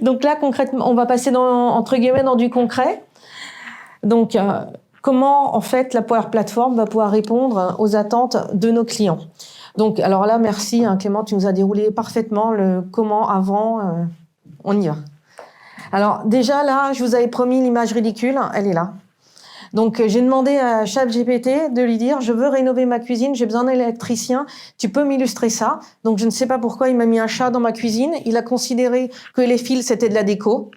Donc là, concrètement, on va passer entre guillemets dans du concret. Donc, comment, en fait, la Power Platform va pouvoir répondre aux attentes de nos clients. Donc, alors là, merci, hein, Clément, tu nous as déroulé parfaitement le comment, avant, on y va. Alors, déjà, là, je vous avais promis l'image ridicule, elle est là. Donc, j'ai demandé à ChatGPT de lui dire « Je veux rénover ma cuisine, j'ai besoin d'un électricien, tu peux m'illustrer ça ?» Donc, je ne sais pas pourquoi il m'a mis un chat dans ma cuisine. Il a considéré que les fils, c'était de la déco.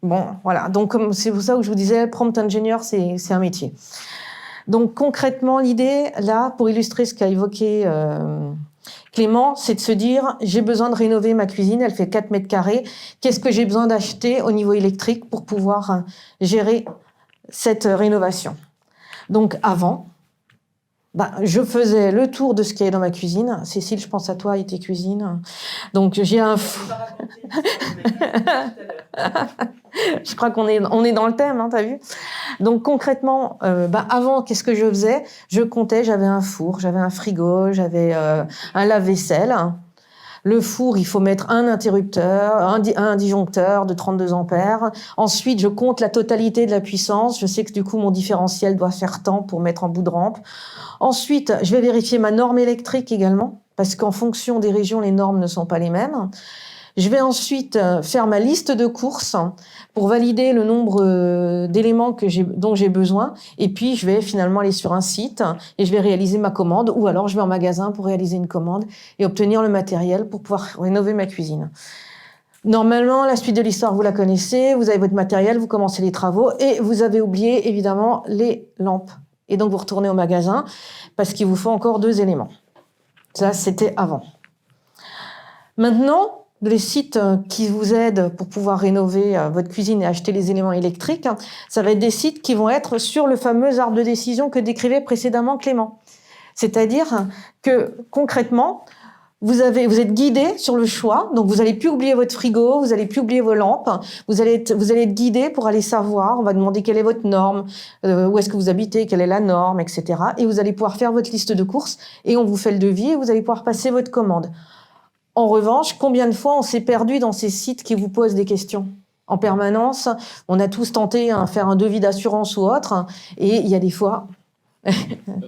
Bon, voilà. Donc, c'est pour ça que je vous disais, prompt engineer, c'est un métier. Donc, concrètement, l'idée, là, pour illustrer ce qu'a évoqué Clément, c'est de se dire « J'ai besoin de rénover ma cuisine, elle fait 4 mètres carrés. Qu'est-ce que j'ai besoin d'acheter au niveau électrique pour pouvoir gérer cette rénovation ?» Donc, avant, je faisais le tour de ce qu'il y avait dans ma cuisine. Cécile, je pense à toi et tes cuisines. Donc, j'ai un... Je crois qu'on est dans le thème, hein, t'as vu? Donc, concrètement, avant, qu'est-ce que je faisais? Je comptais, j'avais un four, j'avais un frigo, j'avais un lave-vaisselle. Le four, il faut mettre un interrupteur, un disjoncteur de 32 ampères. Ensuite, je compte la totalité de la puissance. Je sais que du coup, mon différentiel doit faire tant pour mettre en bout de rampe. Ensuite, je vais vérifier ma norme électrique également, parce qu'en fonction des régions, les normes ne sont pas les mêmes. Je vais ensuite faire ma liste de courses pour valider le nombre d'éléments dont j'ai besoin. Et puis, je vais finalement aller sur un site et je vais réaliser ma commande. Ou alors, je vais en magasin pour réaliser une commande et obtenir le matériel pour pouvoir rénover ma cuisine. Normalement, la suite de l'histoire, vous la connaissez. Vous avez votre matériel, vous commencez les travaux et vous avez oublié, évidemment, les lampes. Et donc, vous retournez au magasin parce qu'il vous faut encore 2 éléments. Ça, c'était avant. Maintenant, les sites qui vous aident pour pouvoir rénover votre cuisine et acheter les éléments électriques, ça va être des sites qui vont être sur le fameux arbre de décision que décrivait précédemment Clément. C'est-à-dire que, concrètement, vous êtes guidé sur le choix, donc vous n'allez plus oublier votre frigo, vous n'allez plus oublier vos lampes, vous allez être guidé pour aller savoir, on va demander quelle est votre norme, où est-ce que vous habitez, quelle est la norme, etc. Et vous allez pouvoir faire votre liste de courses et on vous fait le devis et vous allez pouvoir passer votre commande. En revanche, combien de fois on s'est perdu dans ces sites qui vous posent des questions en permanence? On a tous tenté de faire un devis d'assurance ou autre, et il y a des fois...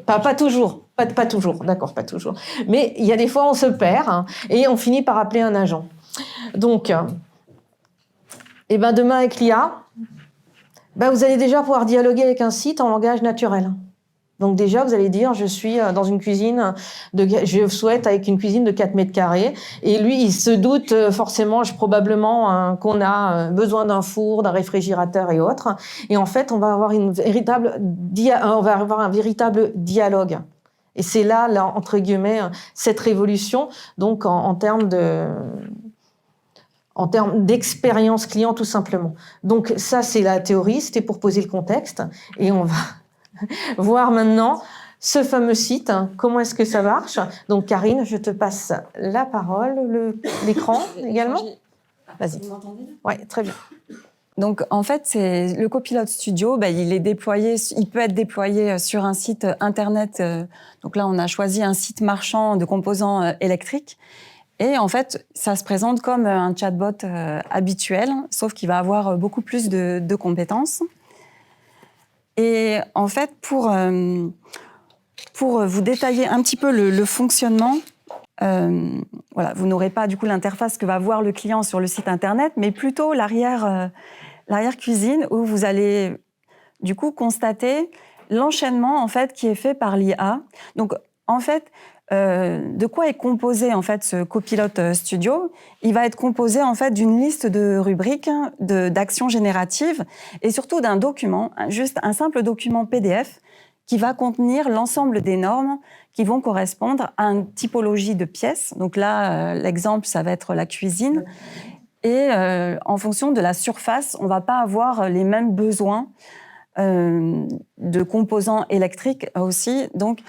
pas toujours, pas toujours, d'accord, pas toujours. Mais il y a des fois, on se perd et on finit par appeler un agent. Donc, demain avec l'IA, vous allez déjà pouvoir dialoguer avec un site en langage naturel. Donc déjà, vous allez dire, je suis dans une cuisine, je souhaite avec une cuisine de 4 mètres carrés. Et lui, il se doute forcément, probablement, qu'on a besoin d'un four, d'un réfrigérateur et autres. Et en fait, on va avoir un véritable dialogue. Et c'est là, entre guillemets, cette révolution, donc en termes d'expérience client, tout simplement. Donc ça, c'est la théorie, c'était pour poser le contexte. Et on va voir maintenant ce fameux site, comment est-ce que ça marche. Donc Karine, je te passe la parole, l'écran également. Vas-y. Vous m'entendez ? Oui, très bien. Donc en fait, c'est le Copilot Studio, il peut être déployé sur un site internet. Donc là, on a choisi un site marchand de composants électriques. Et en fait, ça se présente comme un chatbot habituel, sauf qu'il va avoir beaucoup plus de compétences. Et en fait, pour vous détailler un petit peu le fonctionnement, vous n'aurez pas du coup l'interface que va voir le client sur le site internet, mais plutôt l'arrière-cuisine où vous allez du coup constater l'enchaînement en fait qui est fait par l'IA. Donc en fait, de quoi est composé en fait ce Copilot Studio? Il va être composé en fait d'une liste de rubriques, d'actions génératives et surtout d'un document, juste un simple document PDF qui va contenir l'ensemble des normes qui vont correspondre à une typologie de pièces. Donc là, l'exemple, ça va être la cuisine. Et en fonction de la surface, on ne va pas avoir les mêmes besoins de composants électriques aussi. Donc,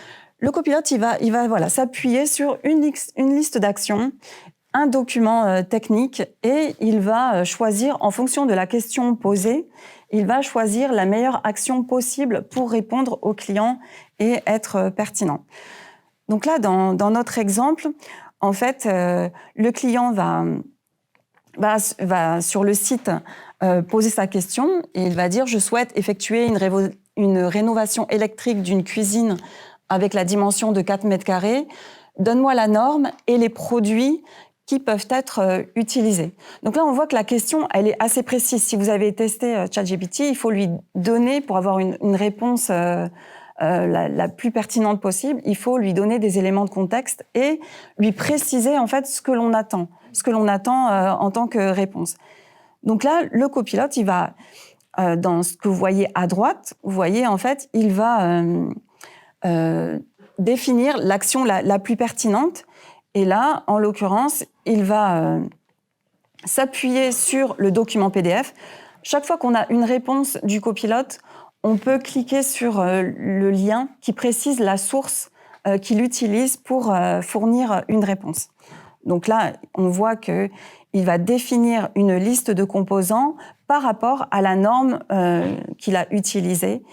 le copilote, il va s'appuyer sur une liste d'actions, un document technique, et il va choisir, en fonction de la question posée, il va choisir la meilleure action possible pour répondre au client et être pertinent. Donc là, dans notre exemple, en fait, le client va va sur le site poser sa question et il va dire « Je souhaite effectuer une rénovation électrique d'une cuisine avec la dimension de 4 mètres carrés. Donne-moi la norme et les produits qui peuvent être utilisés. » Donc là, on voit que la question, elle est assez précise. Si vous avez testé ChatGPT, il faut lui donner, pour avoir une réponse la plus pertinente possible, il faut lui donner des éléments de contexte et lui préciser en fait ce que l'on attend en tant que réponse. Donc là, le copilote, il va, dans ce que vous voyez à droite, vous voyez en fait, il va définir l'action la plus pertinente. Et là, en l'occurrence, il va s'appuyer sur le document PDF. Chaque fois qu'on a une réponse du copilote, on peut cliquer sur le lien qui précise la source qu'il utilise pour fournir une réponse. Donc là, on voit qu'il va définir une liste de composants par rapport à la norme qu'il a utilisée.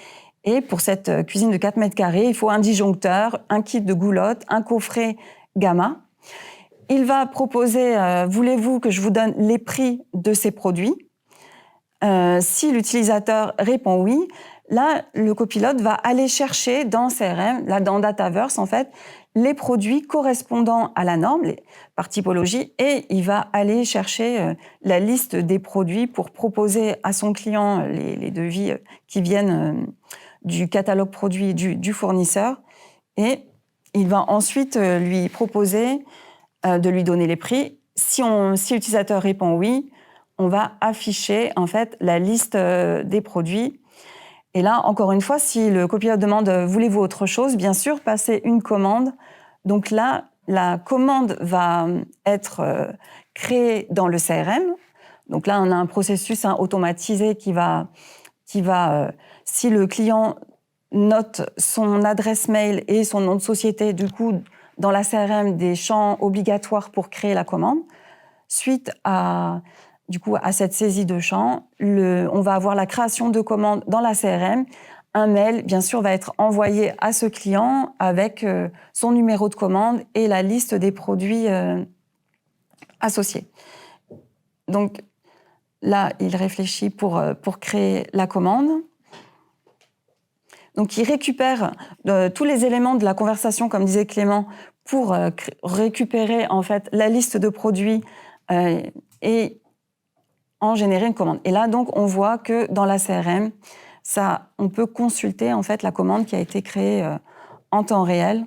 Et pour cette cuisine de 4 mètres carrés, il faut un disjoncteur, un kit de goulotte, un coffret gamma. Il va proposer « Voulez-vous que je vous donne les prix de ces produits ?» Si l'utilisateur répond « oui », là, le copilote va aller chercher dans CRM, là, dans Dataverse, en fait, les produits correspondant à la norme, par typologie, et il va aller chercher la liste des produits pour proposer à son client les devis qui viennent du catalogue produit du fournisseur. Et il va ensuite lui proposer de lui donner les prix. Si l'utilisateur répond oui, on va afficher en fait la liste des produits. Et là, encore une fois, si le copilote demande « Voulez-vous autre chose ?» Bien sûr, passer une commande. Donc là, la commande va être créée dans le CRM. Donc là, on a un processus automatisé qui va si le client note son adresse mail et son nom de société, du coup, dans la CRM, des champs obligatoires pour créer la commande. Suite à cette saisie de champs, on va avoir la création de commandes dans la CRM. Un mail, bien sûr, va être envoyé à ce client avec son numéro de commande et la liste des produits associés. Donc là, il réfléchit pour créer la commande. Donc, il récupère tous les éléments de la conversation, comme disait Clément, pour récupérer en fait la liste de produits et en générer une commande. Et là, donc, on voit que dans la CRM, on peut consulter en fait la commande qui a été créée en temps réel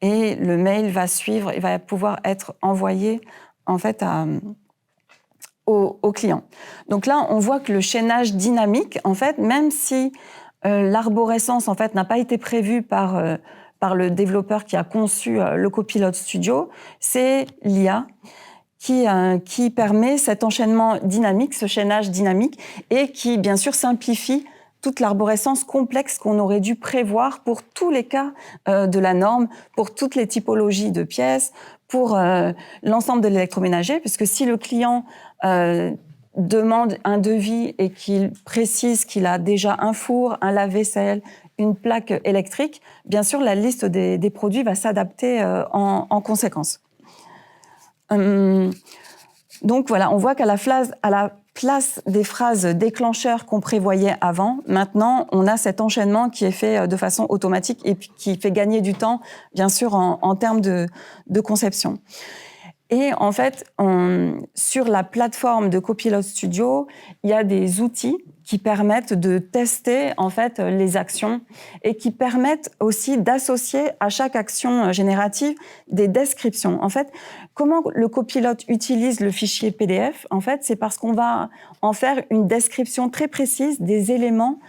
et le mail va suivre et va pouvoir être envoyé en fait au client. Donc là, on voit que le chaînage dynamique, en fait, même si l'arborescence en fait n'a pas été prévue par le développeur qui a conçu le Copilot Studio, c'est l'IA qui permet cet enchaînement dynamique, ce chaînage dynamique, et qui, bien sûr, simplifie toute l'arborescence complexe qu'on aurait dû prévoir pour tous les cas de la norme, pour toutes les typologies de pièces, pour l'ensemble de l'électroménager, puisque si le client demande un devis et qu'il précise qu'il a déjà un four, un lave-vaisselle, une plaque électrique, bien sûr, la liste des produits va s'adapter en conséquence. Donc voilà, on voit qu'à la place des phrases déclencheurs qu'on prévoyait avant, maintenant, on a cet enchaînement qui est fait de façon automatique et qui fait gagner du temps, bien sûr, en termes de conception. Et en fait, sur la plateforme de Copilot Studio, il y a des outils qui permettent de tester en fait les actions et qui permettent aussi d'associer à chaque action générative des descriptions. En fait, comment le copilote utilise le fichier PDF ? En fait, c'est parce qu'on va en faire une description très précise des éléments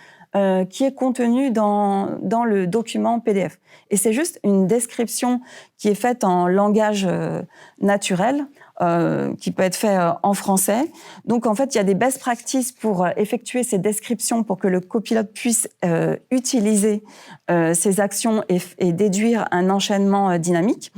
qui est contenu dans le document PDF. Et c'est juste une description qui est faite en langage naturel, qui peut être fait en français. Donc, en fait, il y a des best practices pour effectuer ces descriptions pour que le copilote puisse utiliser ces actions et déduire un enchaînement dynamique.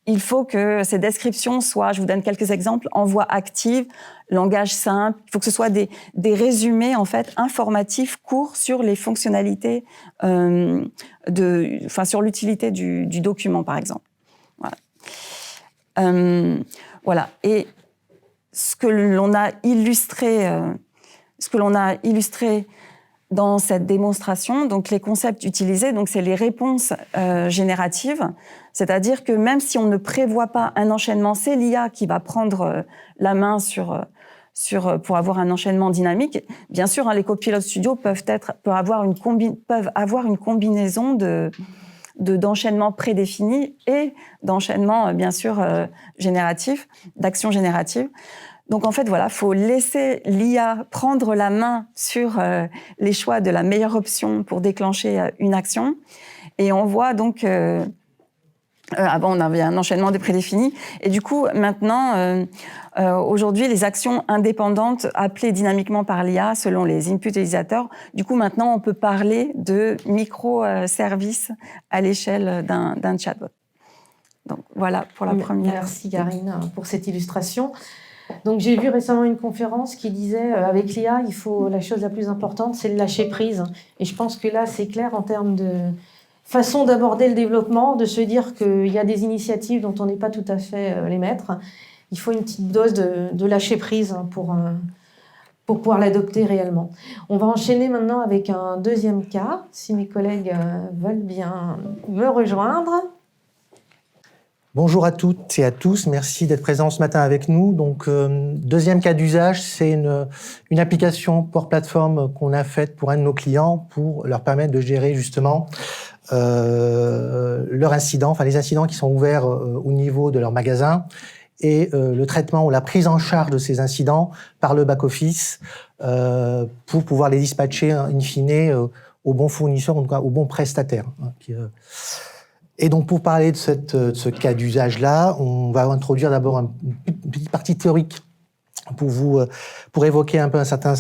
Il faut que ces descriptions soient, je vous donne quelques exemples, en voix active, langage simple. Il faut que ce soit des résumés en fait informatifs courts sur les fonctionnalités, sur l'utilité du document par exemple. Voilà. Voilà. Et ce que l'on a illustré, dans cette démonstration, donc les concepts utilisés, donc c'est les réponses génératives, c'est-à-dire que même si on ne prévoit pas un enchaînement, c'est l'IA qui va prendre la main pour avoir un enchaînement dynamique. Bien sûr, les copilotes studio peuvent avoir une combinaison d'enchaînements prédéfinis et d'enchaînements, bien sûr, génératifs, d'actions génératives. Donc, en fait, voilà, faut laisser l'IA prendre la main sur les choix de la meilleure option pour déclencher une action. Et on voit donc... avant, on avait un enchaînement de prédéfinis. Et du coup, maintenant, aujourd'hui, les actions indépendantes appelées dynamiquement par l'IA selon les inputs utilisateurs, du coup, maintenant, on peut parler de microservices à l'échelle d'un chatbot. Donc, voilà pour la première. Merci, Karine, pour cette illustration. Donc, j'ai vu récemment une conférence qui disait avec l'IA, la chose la plus importante, c'est le lâcher prise. Et je pense que là, c'est clair en termes de façon d'aborder le développement, de se dire qu'il y a des initiatives dont on n'est pas tout à fait les maîtres. Il faut une petite dose de lâcher prise pour pouvoir l'adopter réellement. On va enchaîner maintenant avec un deuxième cas, si mes collègues veulent bien me rejoindre. Bonjour à toutes et à tous, merci d'être présents ce matin avec nous. Donc, deuxième cas d'usage, c'est une application Power Platform qu'on a faite pour un de nos clients pour leur permettre de gérer justement leurs incidents, enfin les incidents qui sont ouverts au niveau de leur magasin et le traitement ou la prise en charge de ces incidents par le back-office pour pouvoir les dispatcher in fine au bon fournisseur, en tout cas au bon prestataire. Et donc, pour parler de ce cas d'usage-là, on va introduire d'abord une petite partie théorique pour évoquer un peu certains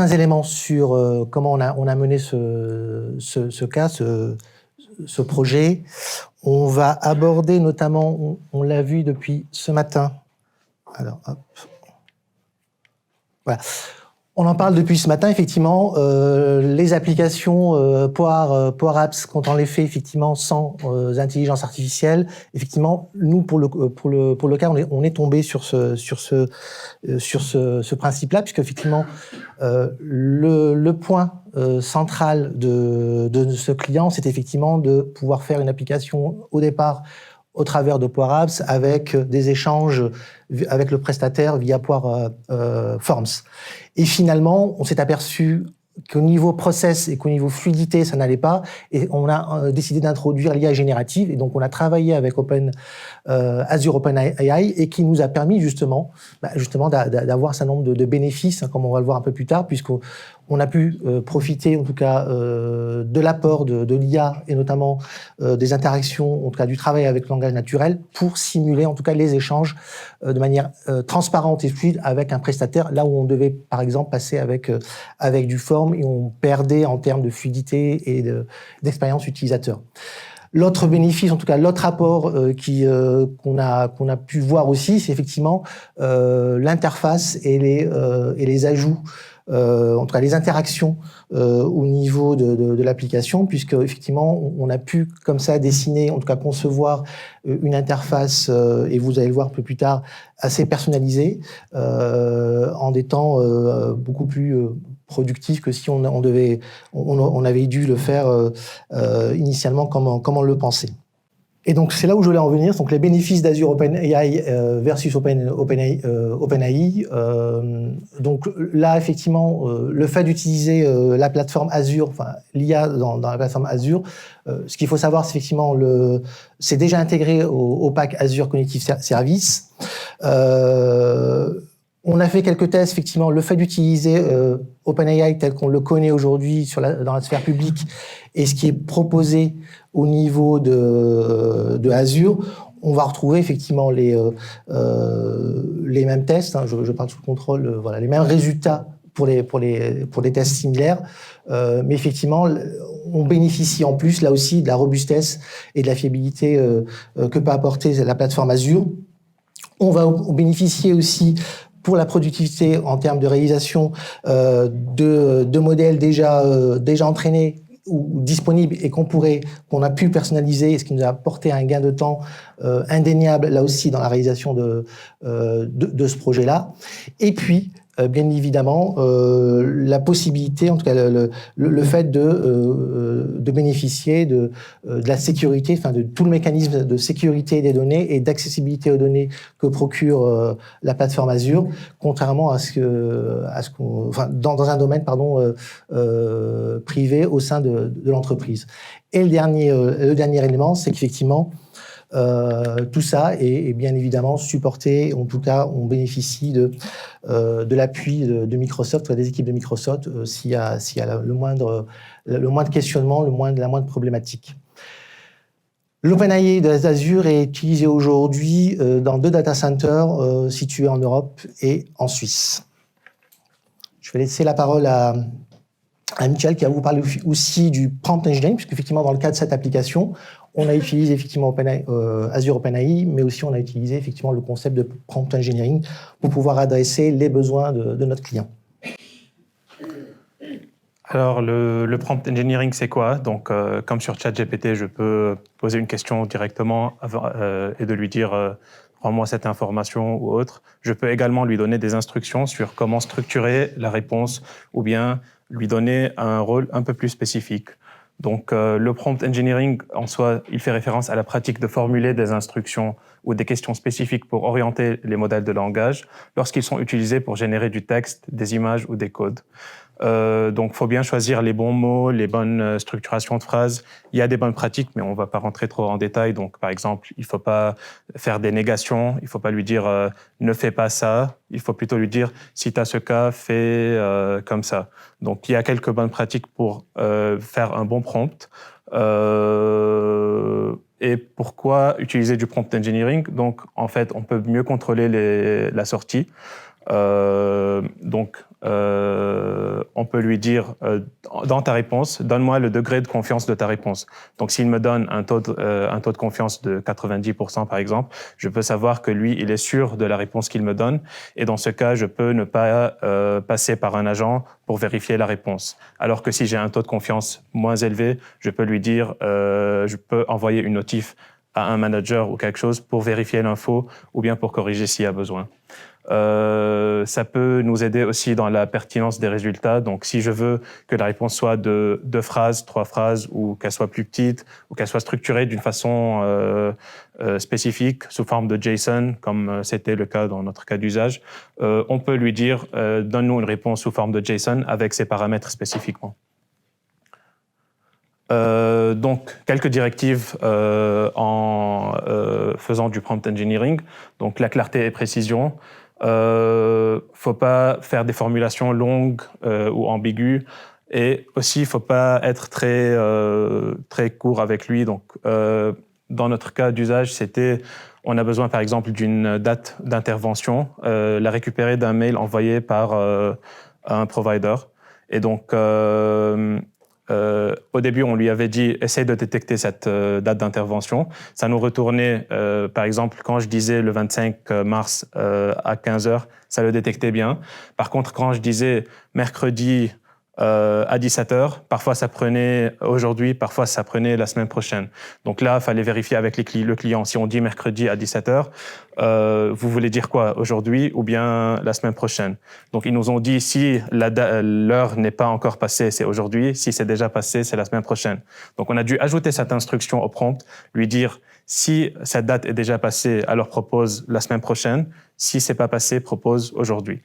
éléments sur comment on a mené ce cas, ce projet. On va aborder notamment, on l'a vu depuis ce matin. Alors, hop. Voilà. On en parle depuis ce matin, effectivement, les applications Power Apps, quand on les fait effectivement sans intelligence artificielle, effectivement, nous pour le cas, on est tombé sur ce principe-là, puisque effectivement le point central de ce client, c'est effectivement de pouvoir faire une application au départ au travers de Power Apps avec des échanges avec le prestataire via Power Forms. Et finalement, on s'est aperçu qu'au niveau process et qu'au niveau fluidité, ça n'allait pas. Et on a décidé d'introduire l'IA générative. Et donc, on a travaillé avec Azure OpenAI et qui nous a permis justement d'avoir un certain nombre de bénéfices, comme on va le voir un peu plus tard, puisqu'on a pu profiter en tout cas de l'apport de l'IA et notamment des interactions, en tout cas du travail avec le langage naturel pour simuler en tout cas les échanges de manière transparente et fluide avec un prestataire, là où on devait par exemple passer avec du form et on perdait en termes de fluidité et d'expérience utilisateur. L'autre bénéfice, en tout cas l'autre apport qu'on a pu voir aussi, c'est effectivement l'interface et les ajouts, en tout cas les interactions au niveau de l'application, puisque effectivement on a pu comme ça dessiner, en tout cas concevoir une interface, et vous allez le voir un peu plus tard, assez personnalisée, en des temps beaucoup plus productif que si on avait dû le faire initialement comme on le pensait. Et donc, c'est là où je voulais en venir. Donc, les bénéfices d'Azure OpenAI versus OpenAI. Donc, là, effectivement, le fait d'utiliser la plateforme Azure, enfin, l'IA dans la plateforme Azure, ce qu'il faut savoir, c'est effectivement c'est déjà intégré au pack Azure Cognitive Service. On a fait quelques tests, effectivement, le fait d'utiliser OpenAI tel qu'on le connaît aujourd'hui dans la sphère publique et ce qui est proposé au niveau de Azure, on va retrouver effectivement les mêmes tests, hein, je parle sous le contrôle, voilà, les mêmes résultats pour des tests similaires, mais effectivement, on bénéficie en plus, là aussi, de la robustesse et de la fiabilité que peut apporter la plateforme Azure. On va bénéficier aussi pour la productivité en termes de réalisation de modèles déjà entraînés ou disponible et qu'on a pu personnaliser, ce qui nous a apporté un gain de temps indéniable là aussi dans la réalisation de ce projet-là. Et puis bien évidemment, la possibilité, en tout cas le fait de bénéficier de la sécurité, enfin de tout le mécanisme de sécurité des données et d'accessibilité aux données que procure la plateforme Azure, contrairement à enfin dans un domaine privé au sein de l'entreprise. Et le dernier élément, c'est qu'effectivement tout ça est bien évidemment supporté. En tout cas, on bénéficie de l'appui de Microsoft, des équipes de Microsoft, s'il y a le moindre questionnement, la moindre problématique. L'OpenAI d'Azure est utilisé aujourd'hui dans 2 data centers situés en Europe et en Suisse. Je vais laisser la parole à Michel qui va vous parler aussi du prompt engineering, puisqu'effectivement, dans le cadre de cette application, on a utilisé effectivement Azure OpenAI, mais aussi on a utilisé effectivement le concept de prompt engineering pour pouvoir adresser les besoins de notre client. Alors, le prompt engineering, c'est quoi? Donc, comme sur ChatGPT, je peux poser une question directement et de lui dire rends-moi cette information ou autre. Je peux également lui donner des instructions sur comment structurer la réponse ou bien lui donner un rôle un peu plus spécifique. Donc, le prompt engineering, en soi, il fait référence à la pratique de formuler des instructions ou des questions spécifiques pour orienter les modèles de langage lorsqu'ils sont utilisés pour générer du texte, des images ou des codes. Donc, il faut bien choisir les bons mots, les bonnes structurations de phrases. Il y a des bonnes pratiques, mais on ne va pas rentrer trop en détail. Donc, par exemple, il ne faut pas faire des négations. Il ne faut pas lui dire ne fais pas ça. Il faut plutôt lui dire si tu as ce cas, fais comme ça. Donc, il y a quelques bonnes pratiques pour faire un bon prompt. Et pourquoi utiliser du prompt engineering? Donc, en fait, on peut mieux contrôler la sortie. On peut lui dire dans ta réponse, donne-moi le degré de confiance de ta réponse. Donc, s'il me donne un taux de confiance de 90% par exemple, je peux savoir que lui, il est sûr de la réponse qu'il me donne. Et dans ce cas, je peux ne pas passer par un agent pour vérifier la réponse. Alors que si j'ai un taux de confiance moins élevé, je peux lui dire, je peux envoyer une notif à un manager ou quelque chose pour vérifier l'info ou bien pour corriger s'il y a besoin. Ça peut nous aider aussi dans la pertinence des résultats. Donc, si je veux que la réponse soit de 2 phrases, 3 phrases, ou qu'elle soit plus petite, ou qu'elle soit structurée d'une façon spécifique, sous forme de JSON, comme c'était le cas dans notre cas d'usage, on peut lui dire donne-nous une réponse sous forme de JSON avec ces paramètres spécifiquement. Donc, quelques directives en faisant du prompt engineering. Donc, la clarté et précision. Faut pas faire des formulations longues ou ambiguës. Et aussi, il faut pas être très court avec lui. Donc, dans notre cas d'usage, on a besoin, par exemple, d'une date d'intervention, la récupérer d'un mail envoyé par un provider. Et donc, au début, on lui avait dit « essaye de détecter cette date d'intervention ». Ça nous retournait, par exemple, quand je disais le 25 mars à 15h, ça le détectait bien. Par contre, quand je disais mercredi à 17h, parfois ça prenait aujourd'hui, parfois ça prenait la semaine prochaine. Donc là, il fallait vérifier avec le client. Si on dit mercredi à 17h, vous voulez dire quoi, aujourd'hui ou bien la semaine prochaine? Donc ils nous ont dit si l'heure n'est pas encore passée, c'est aujourd'hui. Si c'est déjà passé, c'est la semaine prochaine. Donc on a dû ajouter cette instruction au prompt, lui dire si cette date est déjà passée, alors propose la semaine prochaine. Si c'est pas passé, propose aujourd'hui.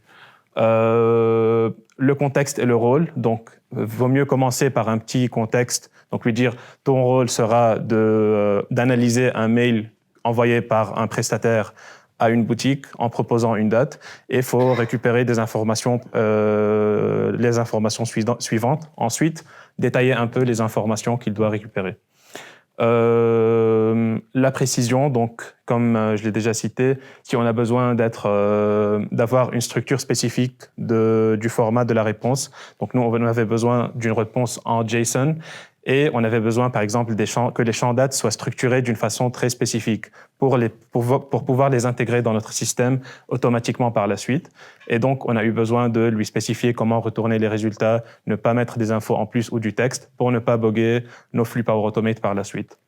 Le contexte et le rôle. Donc, vaut mieux commencer par un petit contexte. Donc, lui dire, ton rôle sera d'analyser un mail envoyé par un prestataire à une boutique en proposant une date. Et il faut récupérer des informations, les informations suivantes. Ensuite, détailler un peu les informations qu'il doit récupérer. La précision, donc, comme je l'ai déjà cité, si on a besoin d'avoir une structure spécifique du format de la réponse. Donc, nous, on avait besoin d'une réponse en JSON Et on avait besoin, par exemple, que les champs dates soient structurés d'une façon très spécifique pour pouvoir les intégrer dans notre système automatiquement par la suite. Et donc, on a eu besoin de lui spécifier comment retourner les résultats, ne pas mettre des infos en plus ou du texte pour ne pas boguer nos flux Power Automate par la suite.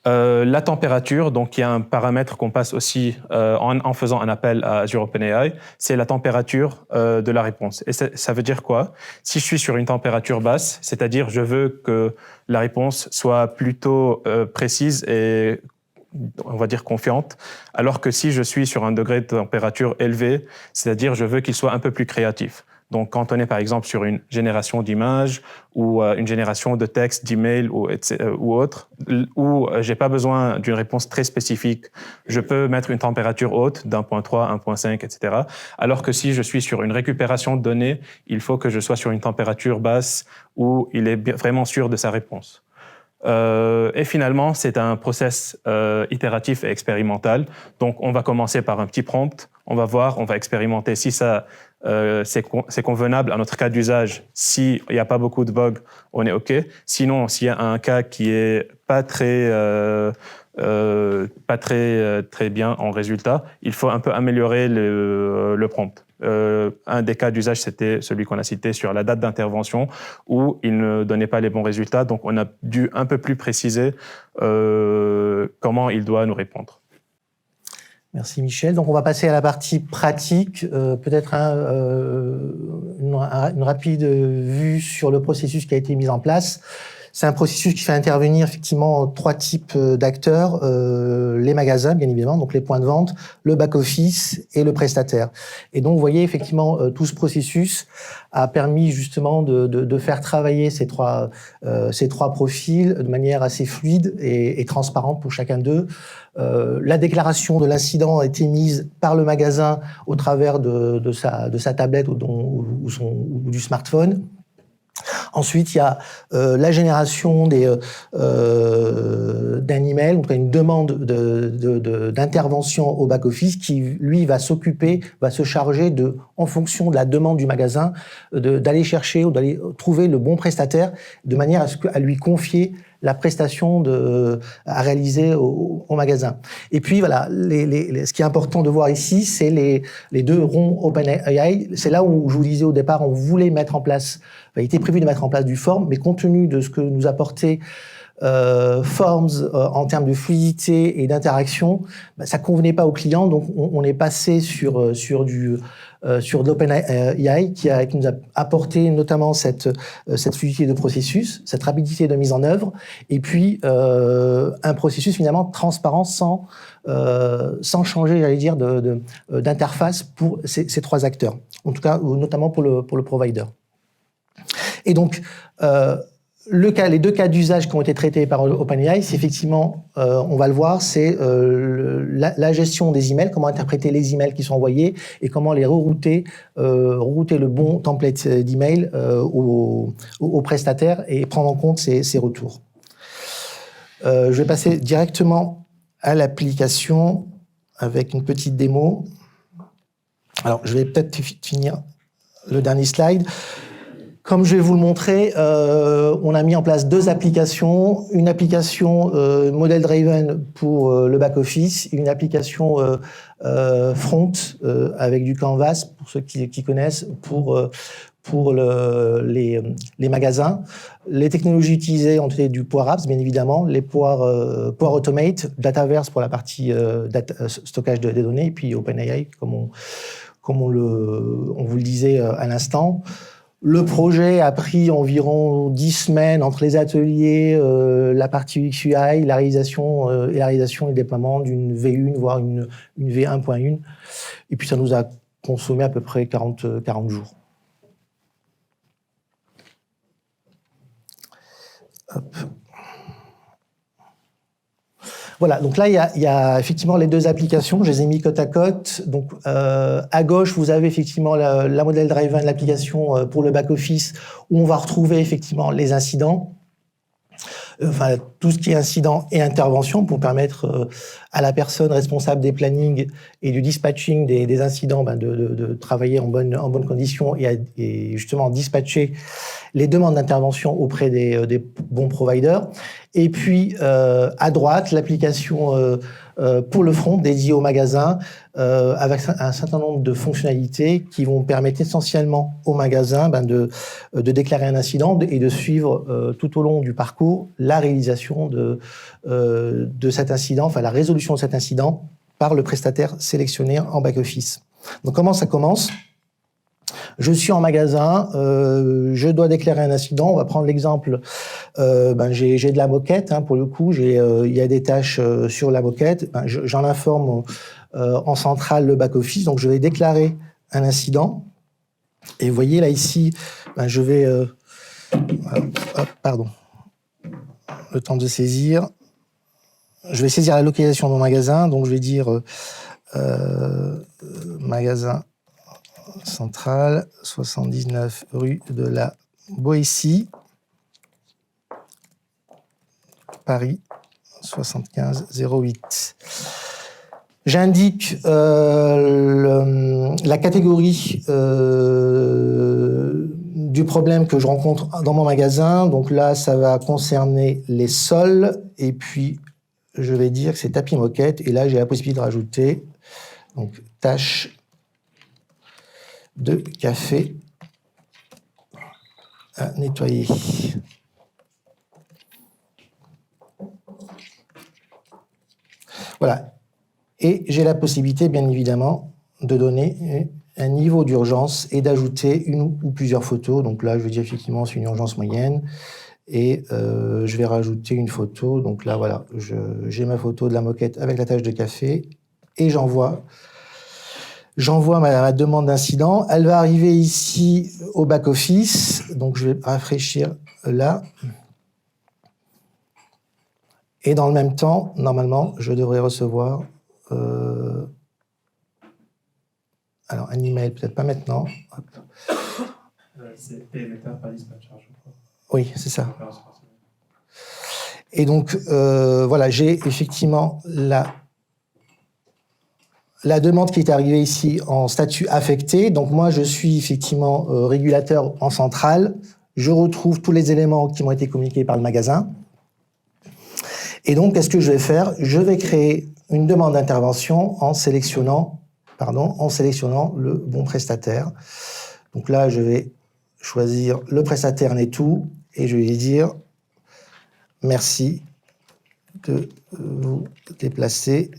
La température, donc il y a un paramètre qu'on passe aussi en faisant un appel à Azure OpenAI, c'est la température de la réponse. Et ça veut dire quoi? Si je suis sur une température basse, c'est-à-dire je veux que la réponse soit plutôt précise et on va dire confiante, alors que si je suis sur un degré de température élevé, c'est-à-dire je veux qu'il soit un peu plus créatif. Donc, quand on est par exemple sur une génération d'images ou une génération de texte, d'email ou autre, où j'ai pas besoin d'une réponse très spécifique, je peux mettre une température haute d'1.3, 1.5, etc. Alors que si je suis sur une récupération de données, il faut que je sois sur une température basse où il est vraiment sûr de sa réponse. Et finalement, c'est un process itératif et expérimental. Donc, on va commencer par un petit prompt. On va voir, on va expérimenter si ça c'est convenable à notre cas d'usage. S'il n'y a pas beaucoup de bugs, on est OK. Sinon, s'il y a un cas qui est pas très bien en résultat, il faut un peu améliorer le prompt. Un des cas d'usage, c'était celui qu'on a cité sur la date d'intervention où il ne donnait pas les bons résultats. Donc, on a dû un peu plus préciser comment il doit nous répondre. Merci Michel. Donc on va passer à la partie pratique, peut-être une rapide vue sur le processus qui a été mis en place. C'est un processus qui fait intervenir effectivement 3 types d'acteurs, les magasins bien évidemment, donc les points de vente, le back-office et le prestataire. Et donc vous voyez effectivement tout ce processus a permis justement de faire travailler ces trois profils de manière assez fluide et transparente pour chacun d'eux. La déclaration de l'incident a été mise par le magasin au travers de sa tablette ou du smartphone. Ensuite, il y a la génération d'un email, donc une demande d'intervention au back-office qui, lui, va se charger en fonction de la demande du magasin, d'aller chercher ou d'aller trouver le bon prestataire de manière à lui confier la prestation à réaliser au magasin. Et puis voilà, ce qui est important de voir ici, c'est les 2 ronds OpenAI. C'est là où je vous disais au départ, on voulait mettre en place, il était prévu de mettre en place du Form, mais compte tenu de ce que nous apportait Forms en termes de fluidité et d'interaction, ça convenait pas aux clients, donc on est passé sur de l'OpenAI qui nous a apporté notamment cette fluidité de processus, cette rapidité de mise en œuvre, et puis un processus finalement transparent sans changer, j'allais dire, d'interface pour ces 3 acteurs, en tout cas notamment pour le provider. Et donc les 2 cas d'usage qui ont été traités par OpenAI, c'est effectivement, on va le voir, c'est la gestion des emails, comment interpréter les emails qui sont envoyés et comment les router le bon template d'email au prestataire et prendre en compte ces retours. Je vais passer directement à l'application avec une petite démo. Alors, je vais peut-être finir le dernier slide. Comme je vais vous le montrer, on a mis en place 2 applications. Une application Model Driven pour le back-office, une application front avec du Canvas, pour ceux qui connaissent, pour les magasins. Les technologies utilisées ont été du Power Apps, bien évidemment, les Power Automate, Dataverse pour la partie stockage des données, et puis OpenAI, comme on vous le disait à l'instant. Le projet a pris environ 10 semaines entre les ateliers, la partie UX UI, la réalisation et le déploiement d'une V1, voire une V1.1. Et puis ça nous a consommé à peu près 40 jours. Hop. Voilà, donc là, il y a effectivement les 2 applications, je les ai mis côte à côte. Donc, à gauche, vous avez effectivement la Model Driven, l'application pour le back-office, où on va retrouver effectivement les incidents. enfin tout ce qui est incident et intervention pour permettre à la personne responsable des plannings et du dispatching des incidents de travailler en bonne condition et justement dispatcher les demandes d'intervention auprès des bons providers. Et puis à droite, l'application pour le front dédiée au magasin avec un certain nombre de fonctionnalités qui vont permettre essentiellement au magasin de déclarer un incident et de suivre tout au long du parcours la réalisation de cet incident, enfin la résolution de cet incident par le prestataire sélectionné en back-office. Donc comment ça commence ? Je suis en magasin, je dois déclarer un incident. On va prendre l'exemple, j'ai de la moquette, hein, pour le coup, il y a des tâches sur la moquette. J'en informe en centrale le back-office, donc je vais déclarer un incident. Et vous voyez là ici, je vais... pardon. Le temps de saisir. Je vais saisir la localisation de mon magasin, donc je vais dire magasin central, 79 rue de la Boétie, Paris, 75 08. J'indique la catégorie du problème que je rencontre dans mon magasin. Donc là, ça va concerner les sols. Et puis, je vais dire que c'est tapis moquette. Et là, j'ai la possibilité de rajouter donc tâche de café à nettoyer. Voilà. Et j'ai la possibilité, bien évidemment, de donner un niveau d'urgence et d'ajouter une ou plusieurs photos. Donc là, je vais dire effectivement, c'est une urgence moyenne. Et je vais rajouter une photo. Donc là, voilà, j'ai ma photo de la moquette avec la tâche de café. Et j'envoie ma demande d'incident. Elle va arriver ici au back-office. Donc je vais rafraîchir là. Et dans le même temps, normalement, je devrais recevoir alors un email, peut-être pas maintenant. C'est émetteur par dispatcher, je crois. Oui, c'est ça. Et donc, voilà, j'ai effectivement la demande qui est arrivée ici en statut affecté. Donc moi, je suis effectivement régulateur en centrale. Je retrouve tous les éléments qui m'ont été communiqués par le magasin. Et donc, qu'est-ce que je vais faire ? Je vais créer une demande d'intervention en sélectionnant le bon prestataire. Donc là, je vais choisir le prestataire Netou et je vais lui dire merci de vous déplacer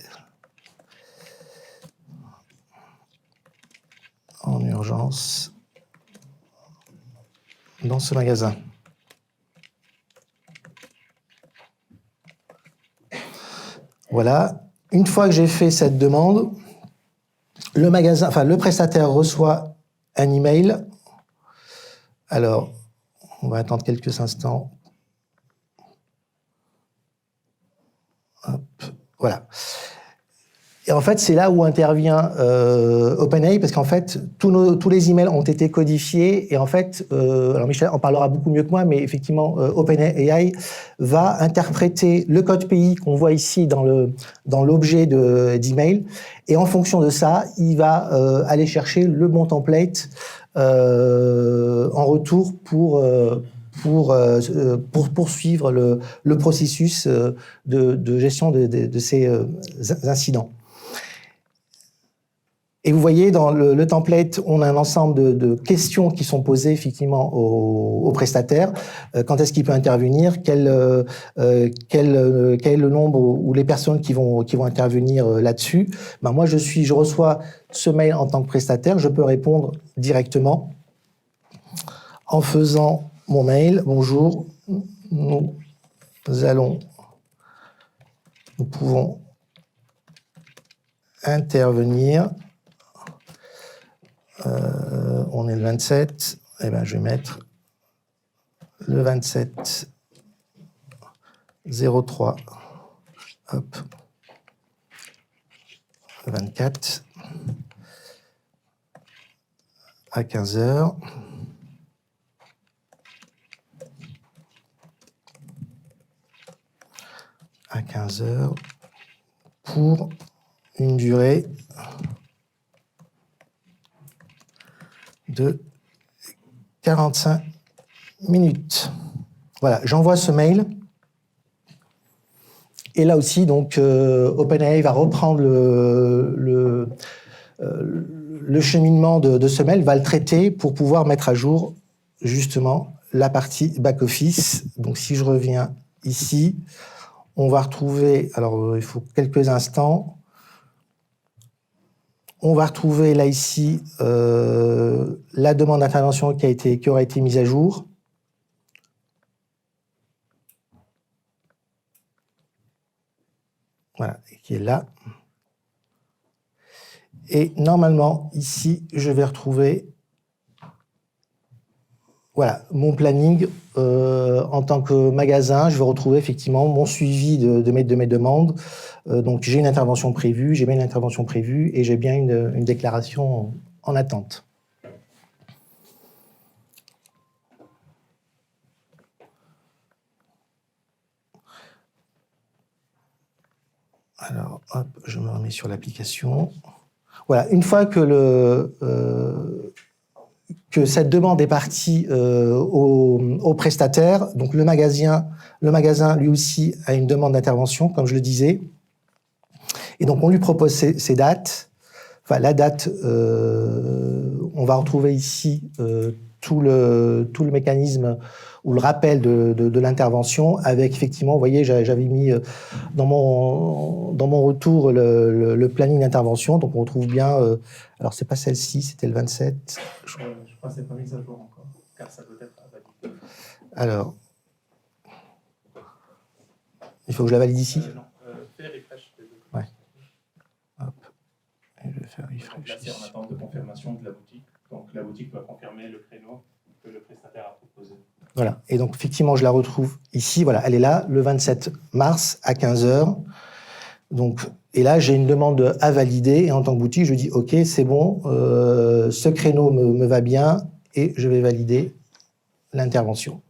en urgence dans ce magasin. Voilà. Une fois que j'ai fait cette demande, le prestataire reçoit un email. Alors, on va attendre quelques instants. Hop, voilà. Et en fait, c'est là où intervient OpenAI, parce qu'en fait, tous les emails ont été codifiés. Et en fait, alors Michel en parlera beaucoup mieux que moi, mais effectivement, OpenAI va interpréter le code PI qu'on voit ici dans l'objet d'email. Et en fonction de ça, il va aller chercher le bon template en retour pour poursuivre le processus de gestion de ces incidents. Et vous voyez, dans le template, on a un ensemble de questions qui sont posées effectivement au prestataire. Quand est-ce qu'il peut intervenir ? Quel est le nombre ou les personnes qui vont intervenir là-dessus ? Moi, je reçois ce mail en tant que prestataire. Je peux répondre directement en faisant mon mail. Bonjour, nous pouvons intervenir. On est le 27, eh ben, je vais mettre le 27 03, hop, 24 à 15h. à 15 heures pour une durée de 45 minutes. Voilà, j'envoie ce mail. Et là aussi, donc, OpenAI va reprendre le cheminement de ce mail, va le traiter pour pouvoir mettre à jour, justement, la partie back-office. Donc, si je reviens ici, on va retrouver, alors il faut quelques instants, on va retrouver là, ici, la demande d'intervention qui aura été mise à jour. Voilà, qui est là. Et normalement, ici, je vais retrouver voilà, mon planning en tant que magasin. Je vais retrouver effectivement mon suivi de mes demandes. Donc, j'ai une intervention prévue, j'ai bien une intervention prévue et j'ai bien une déclaration en attente. Alors, hop, je me remets sur l'application. Voilà, une fois que cette demande est partie au prestataire, donc le magasin lui aussi a une demande d'intervention, comme je le disais. Et donc on lui propose ses dates. Enfin, la date, on va retrouver ici tout le mécanisme ou le rappel de l'intervention avec effectivement, vous voyez, j'avais mis dans mon retour le planning d'intervention. Donc on retrouve bien, alors c'est pas celle-ci, c'était le 27. Je crois que c'est pas mis à jour encore, car ça doit être validé. Alors, il faut que je la valide ici. Non, fais refresh. Ouais. Hop. Et je vais faire refresh. Là, c'est en attente de confirmation de la boutique. Donc la boutique doit confirmer le créneau que le prestataire a proposé. Voilà. Et donc effectivement, je la retrouve ici. Voilà, elle est là, le 27 mars à 15 heures. Donc, et là, j'ai une demande à valider. Et en tant que boutique, je dis OK, c'est bon, ce créneau me va bien et je vais valider l'intervention.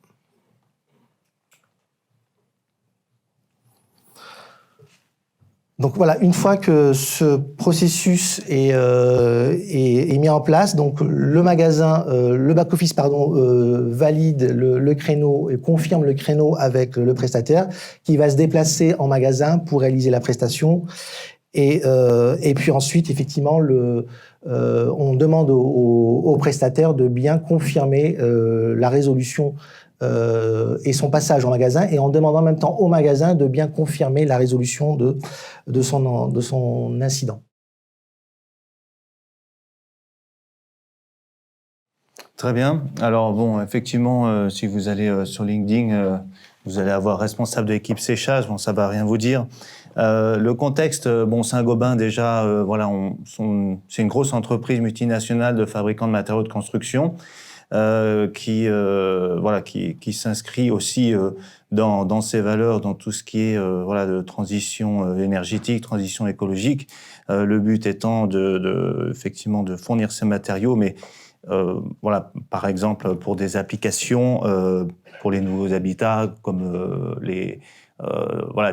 Donc voilà, une fois que ce processus est mis en place, donc le magasin, le back-office, valide le créneau et confirme le créneau avec le prestataire qui va se déplacer en magasin pour réaliser la prestation. Et puis ensuite, effectivement, on demande au prestataire de bien confirmer la résolution et son passage en magasin, et on demande en même temps au magasin de bien confirmer la résolution de son incident. Très bien. Alors bon, effectivement, si vous allez sur LinkedIn, vous allez avoir responsable de l'équipe séchage. Bon, ça va rien vous dire. Le contexte, bon, Saint-Gobain déjà, voilà, c'est une grosse entreprise multinationale de fabricants de matériaux de construction. Qui s'inscrit aussi dans ses valeurs, dans tout ce qui est voilà, de transition énergétique, transition écologique. Le but étant effectivement de fournir ces matériaux, mais voilà, par exemple pour des applications pour les nouveaux habitats, comme voilà,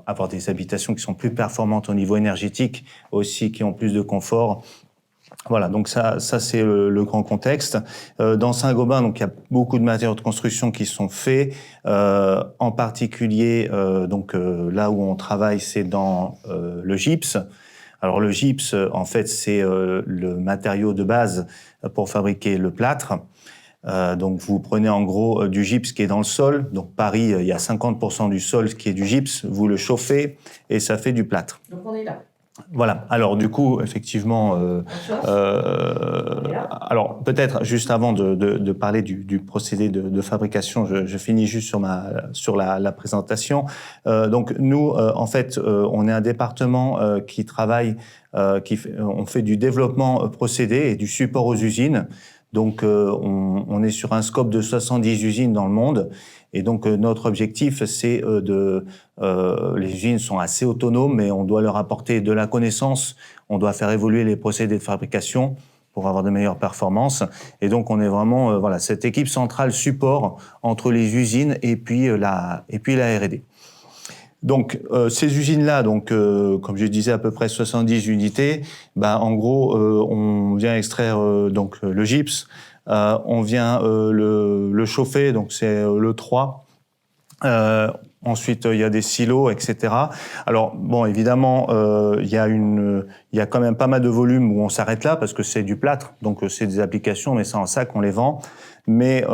avoir des habitations qui sont plus performantes au niveau énergétique, aussi qui ont plus de confort. Voilà, donc ça c'est le grand contexte. Dans Saint-Gobain, donc il y a beaucoup de matériaux de construction qui sont faits. En particulier, là où on travaille, c'est dans le gypse. Alors le gypse, en fait, c'est le matériau de base pour fabriquer le plâtre. Donc vous prenez en gros du gypse qui est dans le sol. Donc Paris, il y a 50% du sol qui est du gypse. Vous le chauffez et ça fait du plâtre. Donc on est là. Voilà. Alors du coup, effectivement, alors peut-être juste avant de parler du procédé de fabrication, je finis juste sur la présentation. Donc nous, en fait, on est un département qui travaille, on fait du développement procédé et du support aux usines. Donc on est sur un scope de 70 usines dans le monde. Et donc, notre objectif, c'est les usines sont assez autonomes, mais on doit leur apporter de la connaissance, on doit faire évoluer les procédés de fabrication pour avoir de meilleures performances. Et donc, on est vraiment, voilà, cette équipe centrale support entre les usines et puis la R&D. Donc, ces usines-là, donc, comme je disais, à peu près 70 unités, en gros, on vient extraire donc le gypse, on vient le chauffer, donc c'est le 3. Ensuite, il y a des silos, etc. Alors, bon, évidemment, il y a quand même pas mal de volume où on s'arrête là parce que c'est du plâtre, donc c'est des applications, mais c'est en sac, on les vend. Mais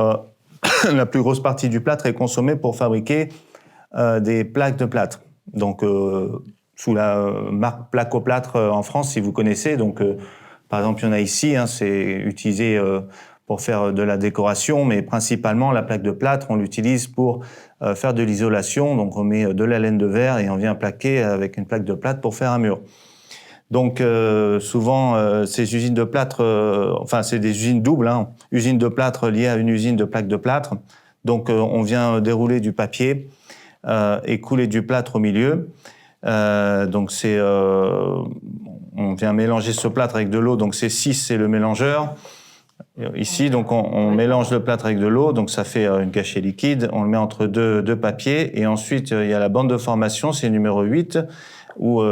la plus grosse partie du plâtre est consommée pour fabriquer des plaques de plâtre. Donc, sous la marque Placoplâtre en France, si vous connaissez. Donc, par exemple, il y en a ici, hein, c'est utilisé pour faire de la décoration, mais principalement la plaque de plâtre, on l'utilise pour faire de l'isolation. Donc, on met de la laine de verre et on vient plaquer avec une plaque de plâtre pour faire un mur. Donc, souvent, ces usines de plâtre, enfin, c'est des usines doubles, hein, usine de plâtre liée à une usine de plaques de plâtre. Donc, on vient dérouler du papier et couler du plâtre au milieu. Donc, on vient mélanger ce plâtre avec de l'eau. Donc, c'est 6, c'est le mélangeur. Ici, donc, on mélange le plâtre avec de l'eau, donc ça fait une cachée liquide. On le met entre deux papiers. Et ensuite, il y a la bande de formation, c'est numéro 8, où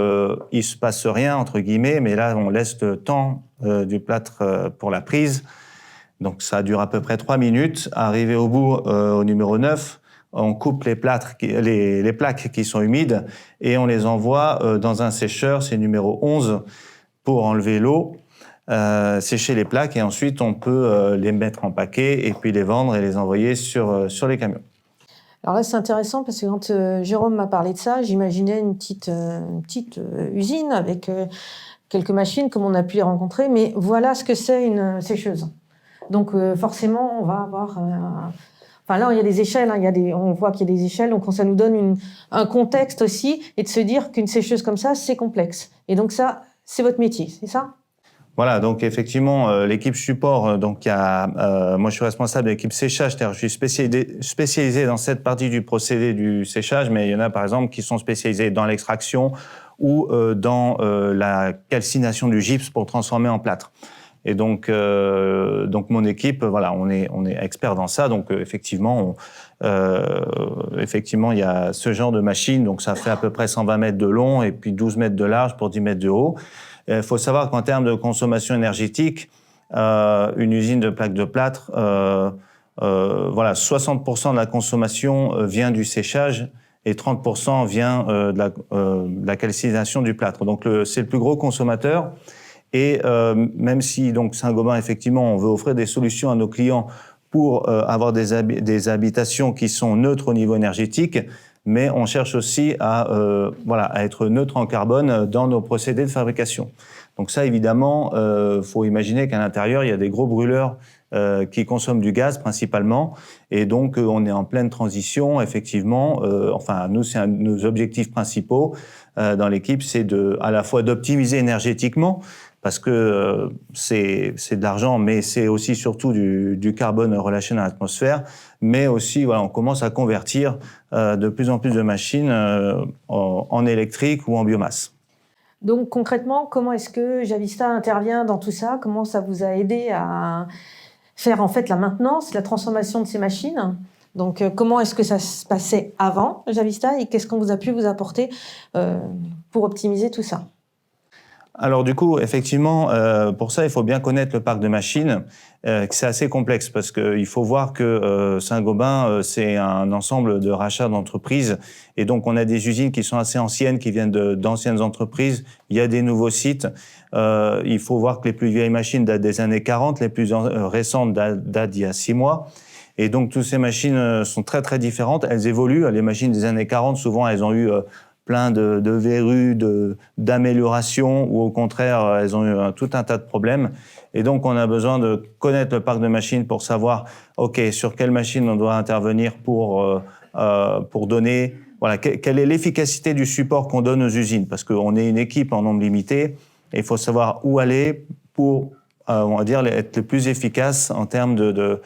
il se passe rien, entre guillemets, mais là, on laisse le temps du plâtre pour la prise. Donc, ça dure à peu près 3 minutes. Arrivé au bout, au numéro 9, on coupe les plaques qui sont humides et on les envoie dans un sécheur, c'est numéro 11, pour enlever l'eau, sécher les plaques et ensuite on peut les mettre en paquet et puis les vendre et les envoyer sur les camions. Alors là, c'est intéressant parce que quand Jérôme m'a parlé de ça, j'imaginais une petite usine avec quelques machines comme on a pu les rencontrer, mais voilà ce que c'est une sécheuse. Donc forcément, on va avoir... Enfin là, il y a des échelles, hein, on voit qu'il y a des échelles, donc ça nous donne un contexte aussi, et de se dire qu'une sécheuse comme ça, c'est complexe. Et donc ça, c'est votre métier, c'est ça ? Voilà, donc effectivement, l'équipe support, donc moi je suis responsable de l'équipe séchage, c'est-à-dire je suis spécialisé dans cette partie du procédé du séchage, mais il y en a par exemple qui sont spécialisés dans l'extraction ou dans la calcination du gypse pour transformer en plâtre. Et donc mon équipe, voilà, on est expert dans ça. Donc effectivement, il y a ce genre de machine. Donc ça fait à peu près 120 mètres de long et puis 12 mètres de large pour 10 mètres de haut. Il faut savoir qu'en termes de consommation énergétique, une usine de plaques de plâtre, 60% de la consommation vient du séchage et 30% vient de la calcination du plâtre. Donc c'est le plus gros consommateur. Et même si donc Saint-Gobain, effectivement, on veut offrir des solutions à nos clients pour avoir des habitations qui sont neutres au niveau énergétique, mais on cherche aussi à être neutre en carbone dans nos procédés de fabrication. Donc ça, évidemment, faut imaginer qu'à l'intérieur, il y a des gros brûleurs qui consomment du gaz principalement, et donc on est en pleine transition, effectivement. Nous, c'est un de nos objectifs principaux dans l'équipe, c'est à la fois d'optimiser énergétiquement, parce que c'est de l'argent, mais c'est aussi surtout du carbone relâché dans l'atmosphère. Mais aussi, voilà, on commence à convertir de plus en plus de machines en électrique ou en biomasse. Donc concrètement, comment est-ce que Javista intervient dans tout ça ? Comment ça vous a aidé à faire en fait la maintenance, la transformation de ces machines ? Donc comment est-ce que ça se passait avant Javista et qu'est-ce qu'on vous a pu vous apporter pour optimiser tout ça ? Alors du coup, effectivement, pour ça, il faut bien connaître le parc de machines. C'est assez complexe parce qu'il faut voir que Saint-Gobain, c'est un ensemble de rachats d'entreprises. Et donc, on a des usines qui sont assez anciennes, qui viennent d'anciennes entreprises. Il y a des nouveaux sites. Il faut voir que les plus vieilles machines datent des années 40, les plus récentes datent d'il y a 6 mois. Et donc, toutes ces machines sont très, très différentes. Elles évoluent. Les machines des années 40, souvent, elles ont eu plein de verrues, d'améliorations, ou au contraire, elles ont eu tout un tas de problèmes. Et donc, on a besoin de connaître le parc de machines pour savoir, OK, sur quelle machine on doit intervenir pour donner, voilà, quelle est l'efficacité du support qu'on donne aux usines. Parce qu'on est une équipe en nombre limité, et il faut savoir où aller pour, on va dire, être le plus efficace en termes de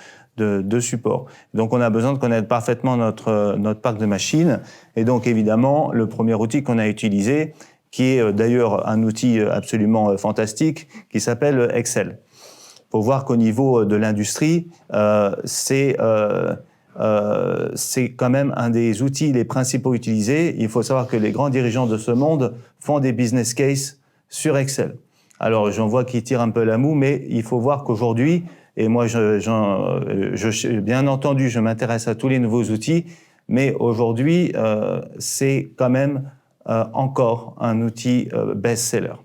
support. Donc, on a besoin de connaître parfaitement notre parc de machines. Et donc, évidemment, le premier outil qu'on a utilisé, qui est d'ailleurs un outil absolument fantastique, qui s'appelle Excel. Il faut voir qu'au niveau de l'industrie, c'est c'est quand même un des outils les principaux utilisés. Il faut savoir que les grands dirigeants de ce monde font des business cases sur Excel. Alors, j'en vois qui tirent un peu la moue, mais il faut voir qu'aujourd'hui, et moi, bien entendu, je m'intéresse à tous les nouveaux outils, mais aujourd'hui, c'est quand même encore un outil best-seller.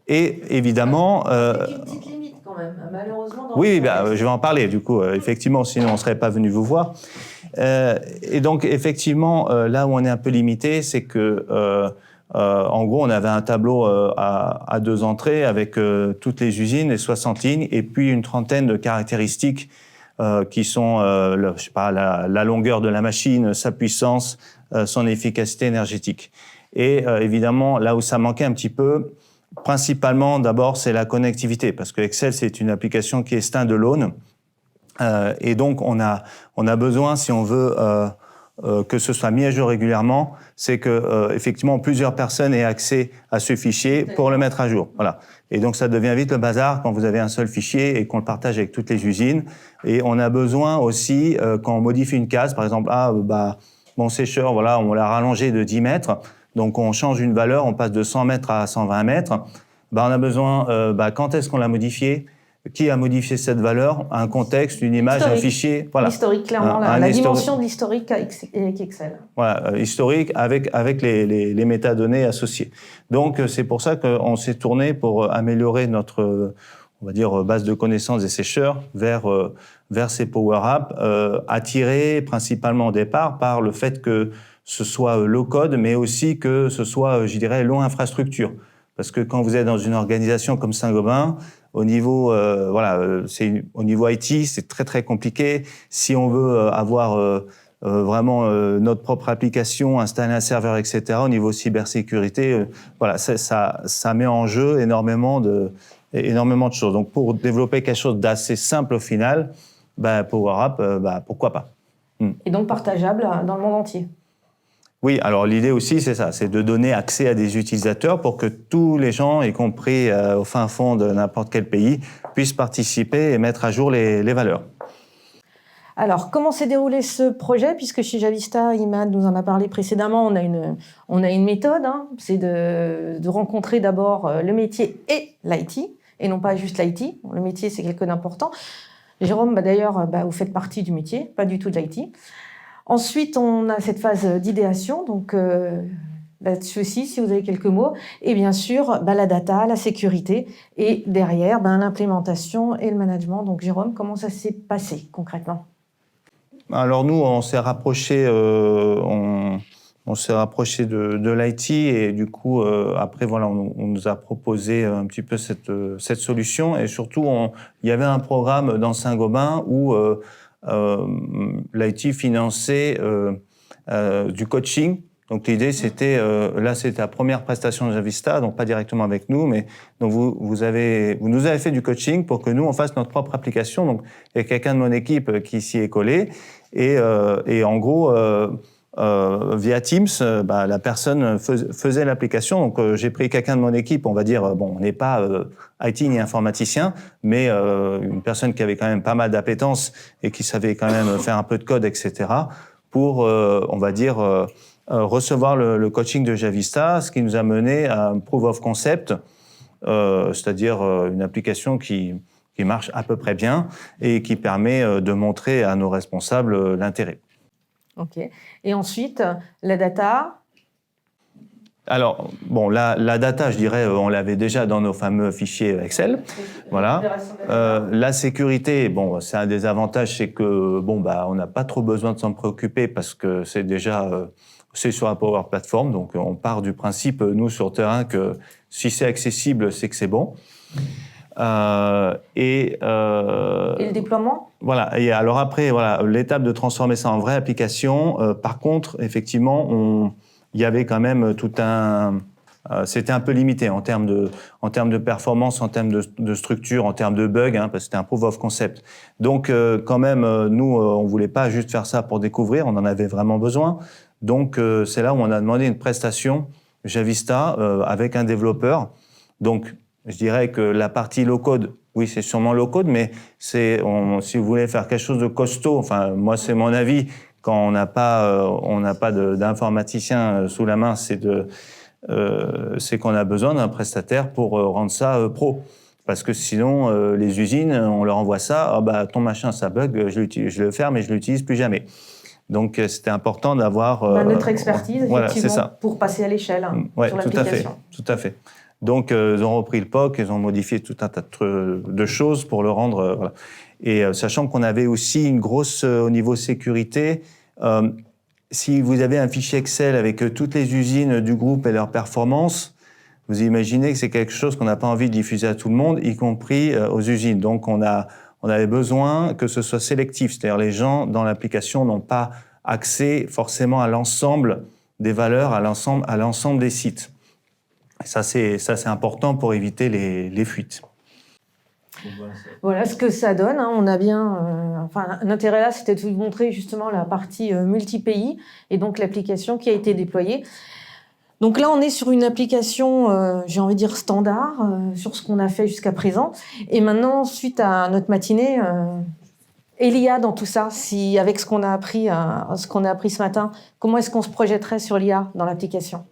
Et évidemment... c'est une petite limite quand même, malheureusement. Oui, je vais en parler, du coup, effectivement, sinon on ne serait pas venu vous voir. Et donc, effectivement, là où on est un peu limité, c'est que, en gros, on avait un tableau à 2 entrées avec toutes les usines, les 60 lignes, et puis une trentaine de caractéristiques qui sont je sais pas, la longueur de la machine, sa puissance, son efficacité énergétique. Et évidemment, là où ça manquait un petit peu, principalement, d'abord, c'est la connectivité, parce que Excel, c'est une application qui est stand-alone. Et donc, on a besoin, si on veut que ce soit mis à jour régulièrement, c'est que effectivement plusieurs personnes aient accès à ce fichier pour le mettre à jour. Voilà. Et donc, ça devient vite le bazar quand vous avez un seul fichier et qu'on le partage avec toutes les usines. Et on a besoin aussi, quand on modifie une case, par exemple, mon sécheur, voilà, on l'a rallongé de 10 mètres. Donc, on change une valeur, on passe de 100 mètres à 120 mètres. On a besoin, quand est-ce qu'on l'a modifié? Qui a modifié cette valeur? Un contexte, une image, historique. un fichier. Voilà. L'historique, clairement, la dimension de l'historique avec Excel. Voilà, historique avec les métadonnées associées. Donc, c'est pour ça qu'on s'est tourné pour améliorer notre, on va dire, base de connaissances des sécheurs vers ces Power Apps, attirés principalement au départ par le fait que ce soit low code, mais aussi que ce soit, je dirais, low infrastructure. Parce que quand vous êtes dans une organisation comme Saint-Gobain, au niveau, au niveau IT, c'est très très compliqué. Si on veut avoir vraiment notre propre application, installer un serveur, etc. Au niveau cybersécurité, ça met en jeu énormément de choses. Donc, pour développer quelque chose d'assez simple au final, Power App, pourquoi pas. Et donc partageable dans le monde entier. Oui, alors l'idée aussi, c'est ça, c'est de donner accès à des utilisateurs pour que tous les gens, y compris au fin fond de n'importe quel pays, puissent participer et mettre à jour les valeurs. Alors, comment s'est déroulé ce projet? Puisque chez Javista, Imad nous en a parlé précédemment, on a une méthode, c'est de rencontrer d'abord le métier et l'IT, et non pas juste l'IT. Le métier, c'est quelque chose d'important. Jérôme, d'ailleurs, vous faites partie du métier, pas du tout de l'IT. Ensuite, on a cette phase d'idéation, donc là-dessus aussi, si vous avez quelques mots. Et bien sûr, la data, la sécurité, et derrière, l'implémentation et le management. Donc Jérôme, comment ça s'est passé concrètement? Alors nous, on s'est rapproché, on s'est rapproché de l'IT et du coup, après, voilà, on nous a proposé un petit peu cette solution. Et surtout, il y avait un programme dans Saint-Gobain où l'IT finançait du coaching. Donc l'idée, c'était, là, c'était la première prestation de Javista, donc pas directement avec nous, mais donc vous nous avez fait du coaching pour que nous, on fasse notre propre application. Donc il y a quelqu'un de mon équipe qui s'y est collé. Et en gros, via Teams, la personne faisait l'application. Donc j'ai pris quelqu'un de mon équipe, on va dire, on n'est pas IT ni informaticien, mais une personne qui avait quand même pas mal d'appétence et qui savait quand même faire un peu de code, etc., pour, on va dire, recevoir le coaching de Javista, ce qui nous a mené à un proof of concept, c'est-à-dire une application qui marche à peu près bien et qui permet de montrer à nos responsables l'intérêt. Ok. Et ensuite, la data. Alors, la data, je dirais, on l'avait déjà dans nos fameux fichiers Excel. Voilà. La sécurité, c'est un des avantages, c'est que, on n'a pas trop besoin de s'en préoccuper parce que c'est déjà, c'est sur la Power Platform. Donc, on part du principe, nous, sur le terrain, que si c'est accessible, c'est que c'est bon. Et le déploiement? Voilà. Et alors après, voilà, l'étape de transformer ça en vraie application. Par contre, effectivement, il y avait quand même c'était un peu limité en termes de performance, en termes de structure, en termes de bugs, parce que c'était un proof of concept. Donc, quand même, nous, on voulait pas juste faire ça pour découvrir, on en avait vraiment besoin. Donc, c'est là où on a demandé une prestation Javista avec un développeur. Donc, je dirais que la partie low-code, oui, c'est sûrement low-code, mais si vous voulez faire quelque chose de costaud, enfin, moi, c'est mon avis, quand on n'a pas d'informaticien sous la main, c'est qu'on a besoin d'un prestataire pour rendre ça pro. Parce que sinon, les usines, on leur envoie ça, ton machin, ça bug, je le ferme et je l'utilise plus jamais. Donc, c'était important d'avoir... notre expertise, voilà, effectivement, c'est ça. pour passer à l'échelle Ouais, sur l'application. Tout à fait. Donc, ils ont repris le POC, ils ont modifié tout un tas de choses pour le rendre... voilà. Et sachant qu'on avait aussi une grosse, au niveau sécurité, si vous avez un fichier Excel avec toutes les usines du groupe et leurs performances, vous imaginez que c'est quelque chose qu'on n'a pas envie de diffuser à tout le monde, y compris aux usines. Donc, on avait besoin que ce soit sélectif, c'est-à-dire les gens dans l'application n'ont pas accès forcément à l'ensemble des valeurs, à l'ensemble des sites. Et ça, c'est important pour éviter les fuites. Voilà ce que ça donne. On a bien, l'intérêt là, c'était de vous montrer justement la partie multi-pays et donc l'application qui a été déployée. Donc là, on est sur une application, j'ai envie de dire standard, sur ce qu'on a fait jusqu'à présent. Et maintenant, suite à notre matinée, et l'IA dans tout ça, avec ce qu'on a appris ce matin, comment est-ce qu'on se projetterait sur l'IA dans l'application ?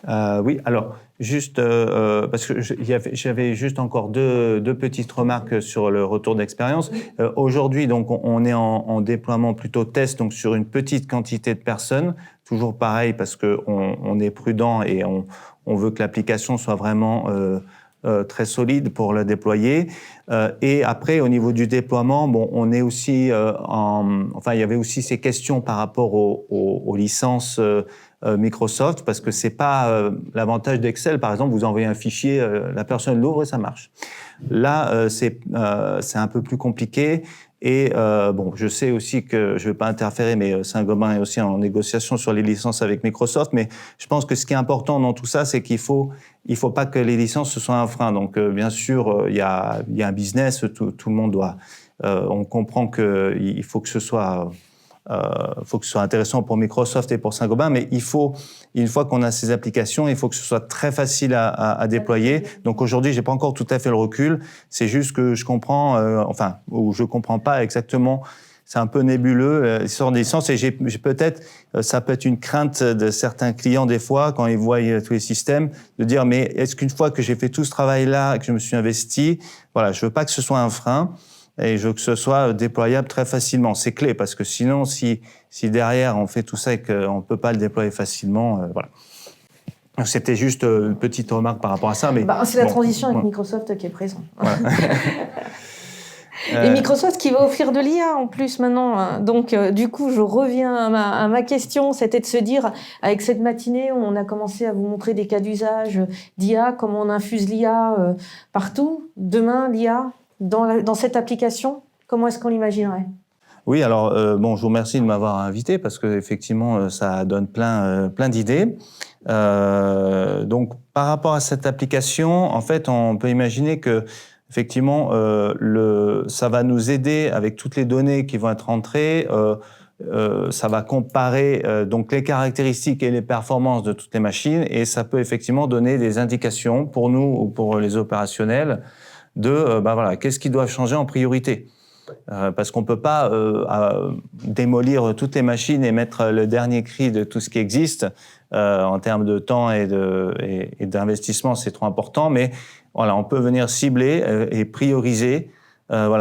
Oui, alors, juste, parce que j'avais juste encore deux petites remarques sur le retour d'expérience. Aujourd'hui, donc, on est en déploiement plutôt test, donc sur une petite quantité de personnes. Toujours pareil, parce qu'on est prudent et on veut que l'application soit vraiment très solide pour le déployer. Et après, au niveau du déploiement, on est aussi il y avait aussi ces questions par rapport aux licences Microsoft, parce que c'est pas l'avantage d'Excel. Par exemple, vous envoyez un fichier, la personne l'ouvre et ça marche. Là, c'est un peu plus compliqué. Et je sais aussi que je ne vais pas interférer, mais Saint-Gobain est aussi en négociation sur les licences avec Microsoft. Mais je pense que ce qui est important dans tout ça, c'est qu'il faut pas que les licences ce soit un frein. Donc, bien sûr, il y a un business, tout le monde doit. On comprend qu'il faut que ce soit intéressant pour Microsoft et pour Saint-Gobain, mais une fois qu'on a ces applications, il faut que ce soit très facile à déployer. Donc aujourd'hui, j'ai pas encore tout à fait le recul. C'est juste que je comprends, ou je comprends pas exactement. C'est un peu nébuleux, l'histoire des licences, et j'ai peut-être, ça peut être une crainte de certains clients des fois, quand ils voient tous les systèmes, de dire, mais est-ce qu'une fois que j'ai fait tout ce travail-là, que je me suis investi, voilà, je veux pas que ce soit un frein. Et je veux que ce soit déployable très facilement. C'est clé, parce que sinon, si derrière on fait tout ça et qu'on ne peut pas le déployer facilement, voilà. C'était juste une petite remarque par rapport à ça. Mais c'est la transition avec Microsoft qui est présente. Voilà. Et Microsoft qui va offrir de l'IA en plus maintenant. Donc, du coup, je reviens à ma question. C'était de se dire, avec cette matinée, on a commencé à vous montrer des cas d'usage d'IA, comment on infuse l'IA partout. Demain, l'IA dans cette application, comment est-ce qu'on l'imaginerait ? Oui, alors je vous remercie de m'avoir invité parce que effectivement ça donne plein d'idées. Donc par rapport à cette application, en fait, on peut imaginer que effectivement ça va nous aider avec toutes les données qui vont être entrées. Ça va comparer donc les caractéristiques et les performances de toutes les machines et ça peut effectivement donner des indications pour nous ou pour les opérationnels de qu'est-ce qui doit changer en priorité. Parce qu'on ne peut pas démolir toutes les machines et mettre le dernier cri de tout ce qui existe. En termes de temps et d'investissement, c'est trop important. Mais voilà, on peut venir cibler et prioriser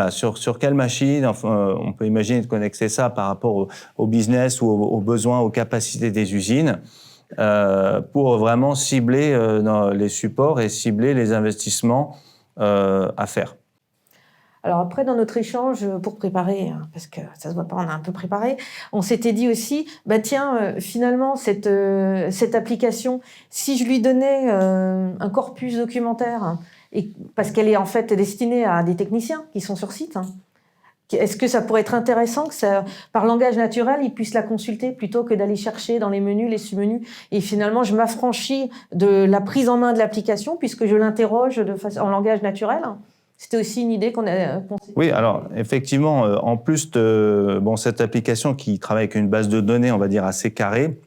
sur quelle machine. On peut imaginer de connecter ça par rapport au business ou aux besoins, aux capacités des usines. Pour vraiment cibler les supports et cibler les investissements à faire. Alors après, dans notre échange, pour préparer, parce que ça se voit pas, on a un peu préparé, on s'était dit aussi, finalement, cette application, si je lui donnais un corpus documentaire, parce qu'elle est en fait destinée à des techniciens qui sont sur site, est-ce que ça pourrait être intéressant que par langage naturel, ils puissent la consulter plutôt que d'aller chercher dans les menus, les sous-menus. Et finalement, je m'affranchis de la prise en main de l'application puisque je l'interroge en langage naturel. C'était aussi une idée qu'on a pensée. Oui, alors effectivement, en plus de cette application qui travaille avec une base de données, on va dire, assez carrée,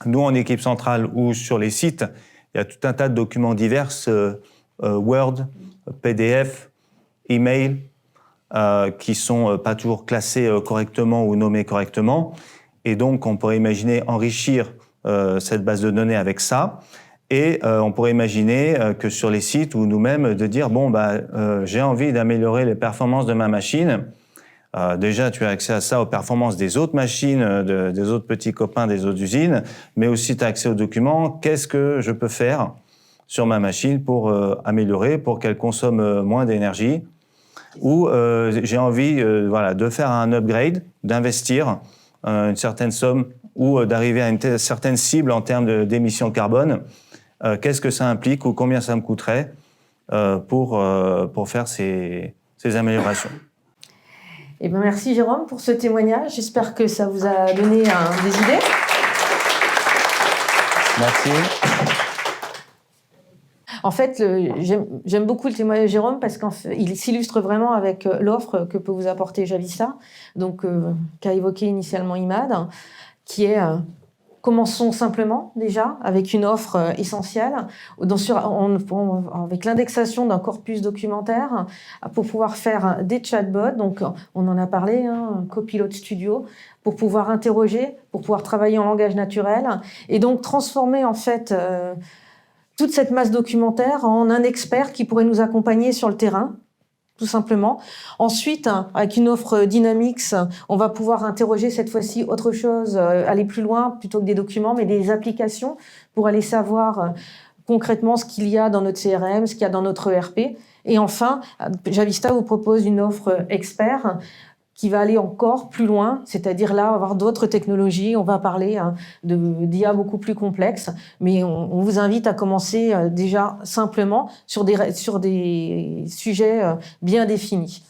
nous, en équipe centrale ou sur les sites, il y a tout un tas de documents divers, Word, PDF, email qui sont pas toujours classés correctement ou nommés correctement. Et donc, on pourrait imaginer enrichir cette base de données avec ça. Et on pourrait imaginer que sur les sites ou nous-mêmes de dire bon j'ai envie d'améliorer les performances de ma machine. Déjà, tu as accès à ça aux performances des autres machines, des autres petits copains des autres usines, mais aussi tu as accès aux documents. Qu'est-ce que je peux faire sur ma machine pour améliorer, pour qu'elle consomme moins d'énergie? Ou j'ai envie de faire un upgrade, d'investir une certaine somme ou d'arriver à une certaine cible en termes d'émissions carbone. Qu'est-ce que ça implique ou combien ça me coûterait pour faire ces améliorations? Eh bien, merci Jérôme pour ce témoignage. J'espère que ça vous a donné des idées. Merci. En fait, j'aime beaucoup le témoignage de Jérôme parce qu'il s'illustre vraiment avec l'offre que peut vous apporter Javista, donc qu'a évoqué initialement Imad, qui est commençons simplement déjà avec une offre essentielle, avec l'indexation d'un corpus documentaire pour pouvoir faire des chatbots. Donc on en a parlé, Copilot Studio, pour pouvoir interroger, pour pouvoir travailler en langage naturel et donc transformer en fait toute cette masse documentaire en un expert qui pourrait nous accompagner sur le terrain, tout simplement. Ensuite, avec une offre Dynamics, on va pouvoir interroger cette fois-ci autre chose, aller plus loin, plutôt que des documents, mais des applications pour aller savoir concrètement ce qu'il y a dans notre CRM, ce qu'il y a dans notre ERP. Et enfin, Javista vous propose une offre expert qui va aller encore plus loin, c'est-à-dire là, avoir d'autres technologies. On va parler d'IA beaucoup plus complexes, mais on vous invite à commencer déjà simplement sur des sujets bien définis.